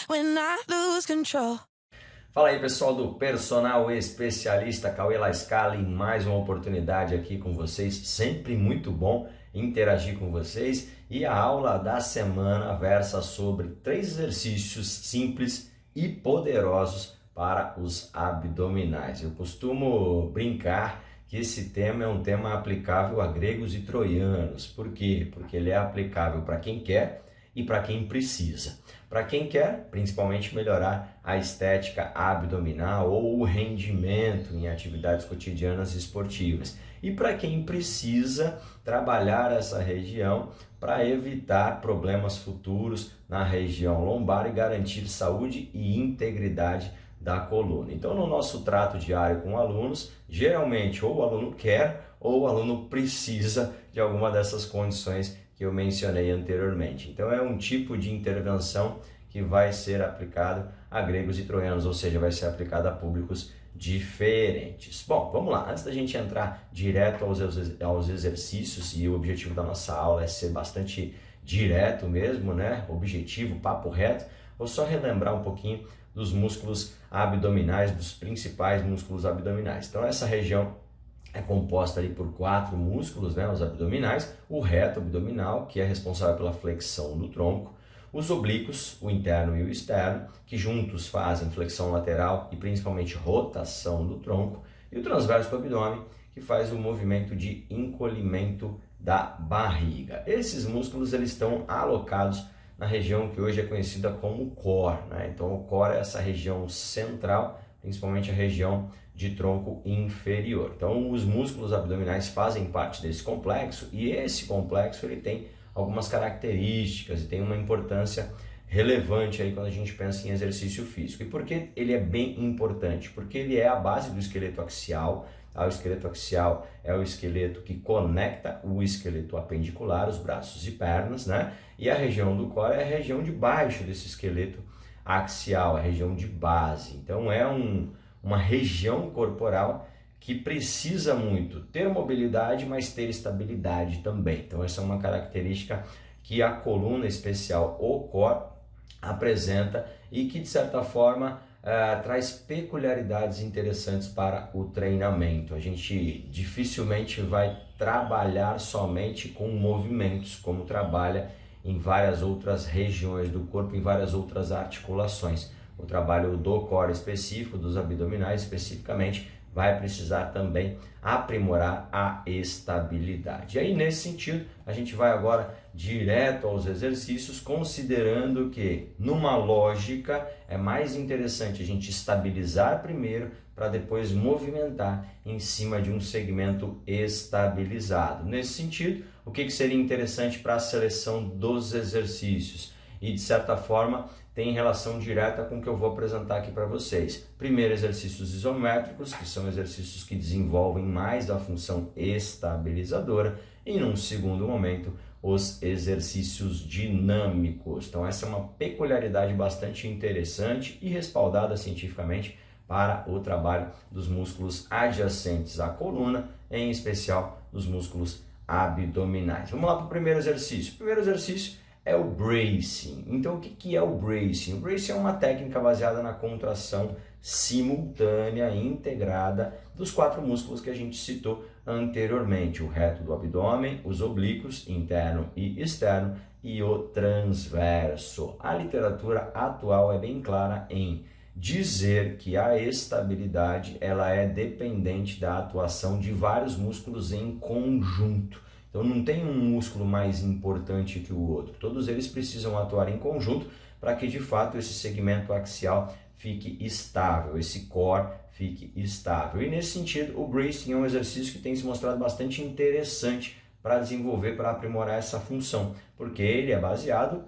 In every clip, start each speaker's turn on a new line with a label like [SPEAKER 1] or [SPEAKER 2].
[SPEAKER 1] when I lose control.
[SPEAKER 2] Fala aí, pessoal do Personal Especialista Cauê La Scala, em mais uma oportunidade aqui com vocês. Sempre muito bom interagir com vocês. E a aula da semana versa sobre 3 exercícios simples e poderosos para os abdominais. Eu costumo brincar que esse tema é um tema aplicável a gregos e troianos. Por quê? Porque ele é aplicável para quem quer e para quem precisa. Para quem quer, principalmente, melhorar a estética abdominal ou o rendimento em atividades cotidianas e esportivas. E para quem precisa trabalhar essa região para evitar problemas futuros na região lombar e garantir saúde e integridade da coluna. Então, no nosso trato diário com alunos, geralmente ou o aluno quer ou o aluno precisa de alguma dessas condições que eu mencionei anteriormente. Então é um tipo de intervenção que vai ser aplicado a gregos e troianos, ou seja, vai ser aplicado a públicos diferentes. Bom, vamos lá. Antes da gente entrar direto aos exercícios, e o objetivo da nossa aula é ser bastante direto mesmo, né? Objetivo, papo reto, vou só relembrar um pouquinho dos músculos abdominais, dos principais músculos abdominais. Então essa região é composta ali por 4 músculos, né, os abdominais, o reto abdominal, que é responsável pela flexão do tronco, os oblíquos, o interno e o externo, que juntos fazem flexão lateral e principalmente rotação do tronco, e o transverso do abdômen, que faz o movimento de encolhimento da barriga. Esses músculos eles estão alocados na região que hoje é conhecida como core, né? Então o core é essa região central, principalmente a região de tronco inferior. Então os músculos abdominais fazem parte desse complexo e esse complexo ele tem algumas características e tem uma importância relevante aí quando a gente pensa em exercício físico. E por que ele é bem importante? Porque ele é a base do esqueleto axial. O esqueleto axial é o esqueleto que conecta o esqueleto apendicular, os braços e pernas, né? E a região do core é a região de baixo desse esqueleto axial, a região de base. Então é uma região corporal que precisa muito ter mobilidade, mas ter estabilidade também. Então essa é uma característica que a coluna especial, o core, apresenta e que de certa forma traz peculiaridades interessantes para o treinamento. A gente dificilmente vai trabalhar somente com movimentos, como trabalha em várias outras regiões do corpo, em várias outras articulações. O trabalho do core específico, dos abdominais especificamente, vai precisar também aprimorar a estabilidade. E aí, nesse sentido, a gente vai agora direto aos exercícios, considerando que, numa lógica, é mais interessante a gente estabilizar primeiro para depois movimentar em cima de um segmento estabilizado. Nesse sentido, o que seria interessante para a seleção dos exercícios? E, de certa forma, tem relação direta com o que eu vou apresentar aqui para vocês. Primeiro, exercícios isométricos, que são exercícios que desenvolvem mais da função estabilizadora. E, num segundo momento, os exercícios dinâmicos. Então, essa é uma peculiaridade bastante interessante e respaldada cientificamente para o trabalho dos músculos adjacentes à coluna, em especial dos músculos abdominais. Vamos lá para o primeiro exercício. O primeiro exercício é o bracing. Então, o que é o bracing? O bracing é uma técnica baseada na contração simultânea e integrada dos 4 músculos que a gente citou anteriormente: o reto do abdômen, os oblíquos, interno e externo, e o transverso. A literatura atual é bem clara em dizer que a estabilidade ela é dependente da atuação de vários músculos em conjunto. Então não tem um músculo mais importante que o outro. Todos eles precisam atuar em conjunto para que de fato esse segmento axial fique estável, esse core fique estável. E nesse sentido, o bracing é um exercício que tem se mostrado bastante interessante para desenvolver, para aprimorar essa função, porque ele é baseado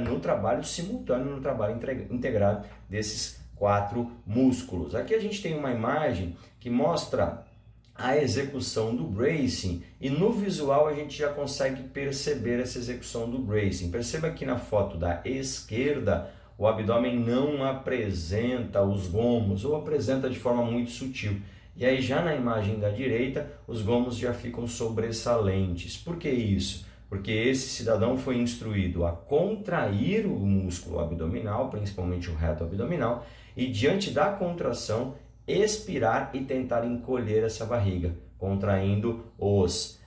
[SPEAKER 2] no trabalho simultâneo, no trabalho integrado desses 4 músculos. Aqui a gente tem uma imagem que mostra a execução do bracing e no visual a gente já consegue perceber essa execução do bracing. Perceba que na foto da esquerda o abdômen não apresenta os gomos ou apresenta de forma muito sutil. E aí já na imagem da direita os gomos já ficam sobressalentes. Por que isso? Porque esse cidadão foi instruído a contrair o músculo abdominal, principalmente o reto abdominal, e diante da contração, expirar e tentar encolher essa barriga, contraindo os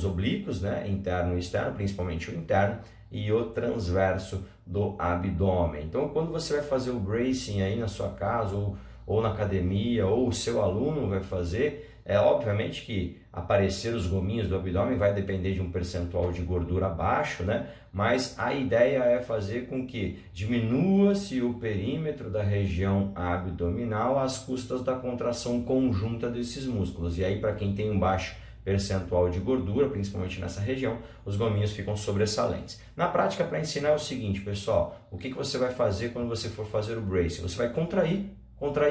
[SPEAKER 2] oblíquos, né, interno e externo, principalmente o interno, e o transverso do abdômen. Então, quando você vai fazer o bracing aí na sua casa, ou na academia, ou o seu aluno vai fazer, obviamente que aparecer os gominhos do abdômen vai depender de um percentual de gordura baixo, né? Mas a ideia é fazer com que diminua-se o perímetro da região abdominal às custas da contração conjunta desses músculos. E aí, para quem tem um baixo percentual de gordura, principalmente nessa região, os gominhos ficam sobressalentes. Na prática, para ensinar é o seguinte, pessoal, o que você vai fazer quando você for fazer o bracing? Você vai contrair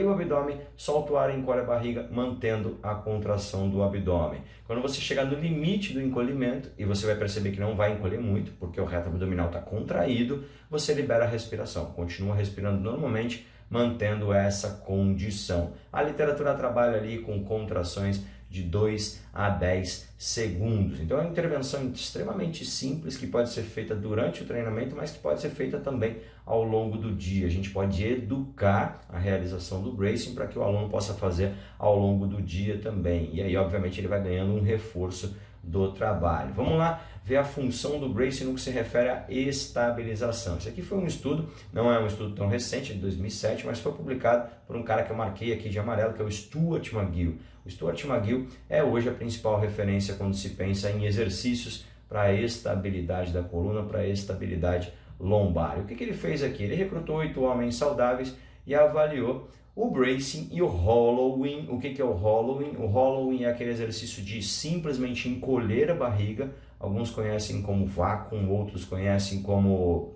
[SPEAKER 2] o abdômen, solta o ar e encolhe a barriga, mantendo a contração do abdômen. Quando você chegar no limite do encolhimento, e você vai perceber que não vai encolher muito, porque o reto abdominal está contraído, você libera a respiração, continua respirando normalmente, mantendo essa condição. A literatura trabalha ali com contrações de 2 a 10 segundos. Então é uma intervenção extremamente simples que pode ser feita durante o treinamento, mas que pode ser feita também ao longo do dia. A gente pode educar a realização do bracing para que o aluno possa fazer ao longo do dia também. E aí, obviamente, ele vai ganhando um reforço do trabalho. Vamos lá ver a função do bracing no que se refere à estabilização. Esse aqui foi um estudo, não é um estudo tão recente, de 2007, mas foi publicado por um cara que eu marquei aqui de amarelo, que é o Stuart McGill. O Stuart McGill é hoje a principal referência quando se pensa em exercícios para a estabilidade da coluna, para a estabilidade lombar. O que ele fez aqui? Ele recrutou 8 homens saudáveis e avaliou o bracing e o hollowing. O que é o hollowing? O hollowing é aquele exercício de simplesmente encolher a barriga. Alguns conhecem como vácuo, outros conhecem como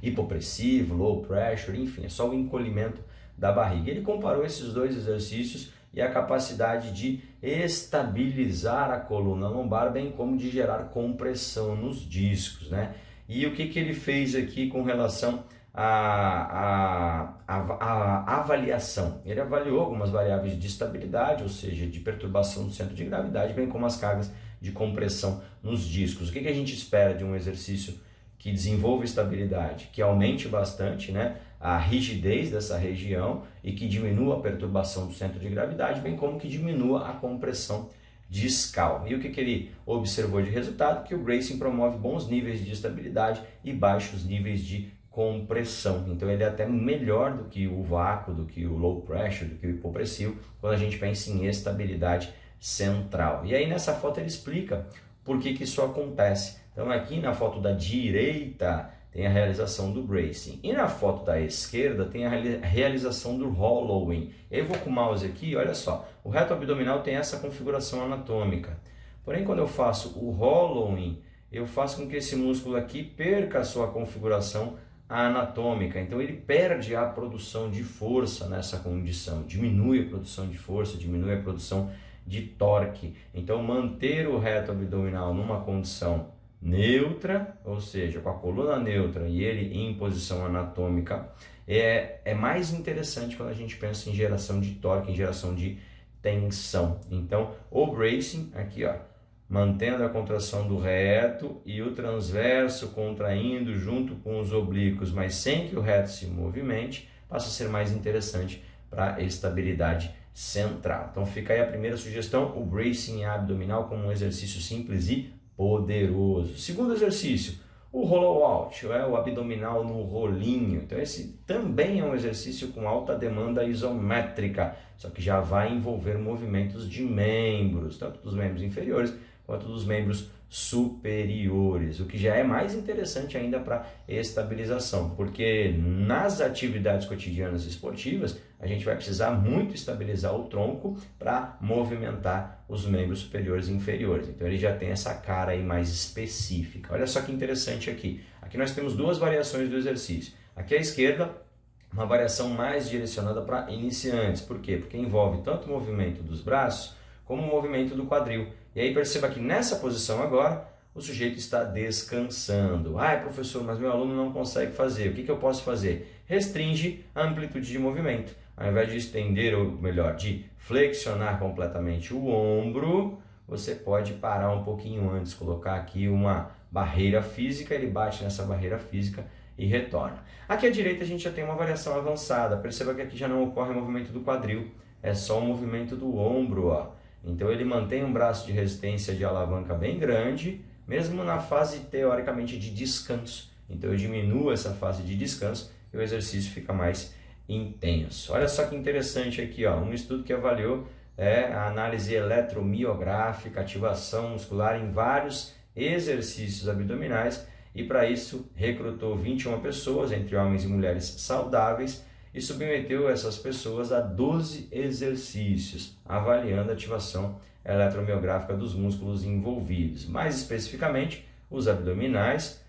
[SPEAKER 2] hipopressivo, low pressure, enfim, é só o encolhimento da barriga. Ele comparou esses dois exercícios e a capacidade de estabilizar a coluna lombar, bem como de gerar compressão nos discos, né? E o que ele fez aqui com relação à avaliação? Ele avaliou algumas variáveis de estabilidade, ou seja, de perturbação do centro de gravidade, bem como as cargas de compressão nos discos. O que a gente espera de um exercício que desenvolva estabilidade, que aumente bastante, né, a rigidez dessa região e que diminua a perturbação do centro de gravidade, bem como que diminua a compressão discal. E o que ele observou de resultado? Que o bracing promove bons níveis de estabilidade e baixos níveis de compressão. Então ele é até melhor do que o vácuo, do que o low pressure, do que o hipopressivo, quando a gente pensa em estabilidade central. E aí nessa foto ele explica por que isso acontece. Então aqui na foto da direita tem a realização do bracing. E na foto da esquerda tem a realização do hollowing. Eu vou com o mouse aqui, olha só. O reto abdominal tem essa configuração anatômica. Porém, quando eu faço o hollowing, eu faço com que esse músculo aqui perca a sua configuração anatômica. Então ele perde a produção de força nessa condição. Diminui a produção de força, diminui a produção de torque. Então manter o reto abdominal numa condição neutra, ou seja, com a coluna neutra e ele em posição anatômica, é mais interessante quando a gente pensa em geração de torque, em geração de tensão. Então, o bracing, aqui ó, mantendo a contração do reto e o transverso contraindo junto com os oblíquos, mas sem que o reto se movimente, passa a ser mais interessante para a estabilidade central. Então fica aí a primeira sugestão, o bracing abdominal como um exercício simples e poderoso. Segundo exercício, o hollow out, o abdominal no rolinho. Então esse também é um exercício com alta demanda isométrica, só que já vai envolver movimentos de membros, tanto dos membros inferiores quanto dos membros superiores, o que já é mais interessante ainda para estabilização, porque nas atividades cotidianas esportivas a gente vai precisar muito estabilizar o tronco para movimentar os membros superiores e inferiores. Então ele já tem essa cara aí mais específica. Olha só que interessante aqui. Aqui nós temos duas variações do exercício. Aqui à esquerda, uma variação mais direcionada para iniciantes. Por quê? Porque envolve tanto o movimento dos braços como o movimento do quadril. E aí perceba que nessa posição agora, o sujeito está descansando. Ah, professor, mas meu aluno não consegue fazer. O que eu posso fazer? Restringe a amplitude de movimento. Ao invés de estender, ou melhor, de flexionar completamente o ombro, você pode parar um pouquinho antes, colocar aqui uma barreira física, ele bate nessa barreira física e retorna. Aqui à direita a gente já tem uma variação avançada, perceba que aqui já não ocorre o movimento do quadril, é só o movimento do ombro, ó. Então ele mantém um braço de resistência de alavanca bem grande, mesmo na fase teoricamente de descanso. Então eu diminuo essa fase de descanso e o exercício fica mais intenso. Olha só que interessante aqui, ó, um estudo que avaliou a análise eletromiográfica, ativação muscular em vários exercícios abdominais e para isso recrutou 21 pessoas, entre homens e mulheres saudáveis, e submeteu essas pessoas a 12 exercícios, avaliando a ativação eletromiográfica dos músculos envolvidos, mais especificamente os abdominais,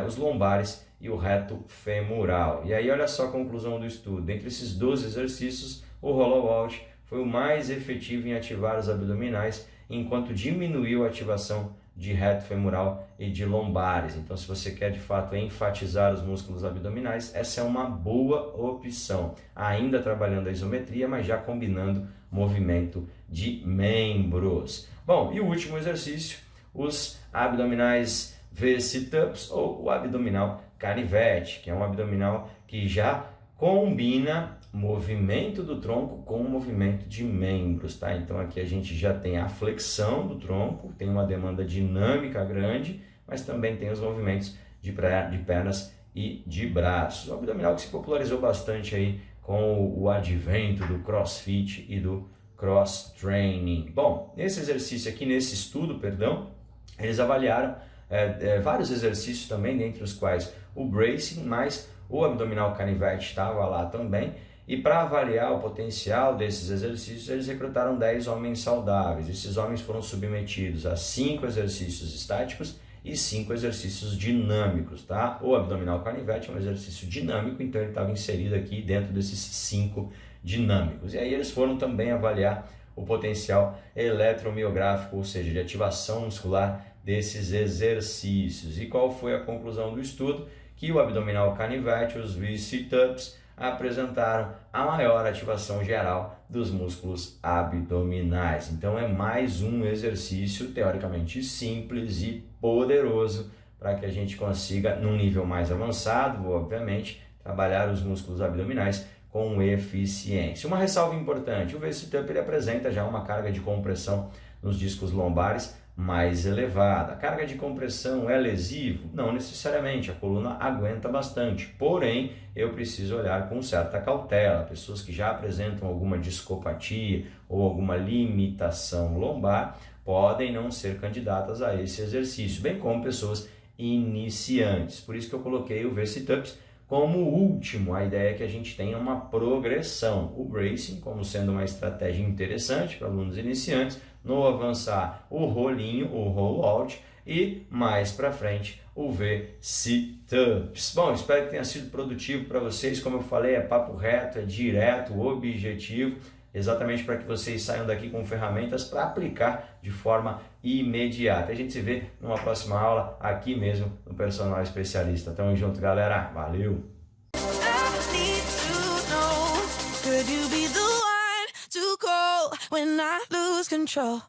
[SPEAKER 2] os lombares e o reto femoral. E aí olha só a conclusão do estudo, entre esses 12 exercícios, o rollout foi o mais efetivo em ativar os abdominais, enquanto diminuiu a ativação de reto femoral e de lombares. Então, se você quer de fato enfatizar os músculos abdominais, essa é uma boa opção. Ainda trabalhando a isometria, mas já combinando movimento de membros. Bom, e o último exercício, os abdominais V-sit-ups ou o abdominal canivete, que é um abdominal que já combina movimento do tronco com movimento de membros, tá? Então aqui a gente já tem a flexão do tronco, tem uma demanda dinâmica grande, mas também tem os movimentos de pernas e de braços. O abdominal que se popularizou bastante aí com o advento do CrossFit e do cross training. Bom, nesse exercício aqui, nesse estudo, eles avaliaram vários exercícios também, dentre os quais o bracing, mas o abdominal canivete estava lá também. E para avaliar o potencial desses exercícios, eles recrutaram 10 homens saudáveis. Esses homens foram submetidos a 5 exercícios estáticos e 5 exercícios dinâmicos, tá? O abdominal canivete é um exercício dinâmico, então ele estava inserido aqui dentro desses 5 dinâmicos. E aí eles foram também avaliar o potencial eletromiográfico, ou seja, de ativação muscular desses exercícios. E qual foi a conclusão do estudo? Que o abdominal canivete, os V-sit-ups, apresentaram a maior ativação geral dos músculos abdominais. Então é mais um exercício teoricamente simples e poderoso para que a gente consiga, num nível mais avançado, obviamente, trabalhar os músculos abdominais com eficiência. Uma ressalva importante, o V-sit-up ele apresenta já uma carga de compressão nos discos lombares mais elevada. A carga de compressão é lesivo? Não necessariamente, a coluna aguenta bastante, porém eu preciso olhar com certa cautela. Pessoas que já apresentam alguma discopatia ou alguma limitação lombar podem não ser candidatas a esse exercício, bem como pessoas iniciantes. Por isso que eu coloquei o V-sit-ups como último. A ideia é que a gente tenha uma progressão. O bracing como sendo uma estratégia interessante para alunos iniciantes, no avançar o rolinho, o roll-out, e mais para frente o V-sit-ups. Bom, espero que tenha sido produtivo para vocês. Como eu falei, é papo reto, é direto, objetivo, exatamente para que vocês saiam daqui com ferramentas para aplicar de forma imediata. A gente se vê numa próxima aula aqui mesmo no Personal Especialista. Tamo junto, galera. Valeu!
[SPEAKER 1] Could you be the one to call when I lose control?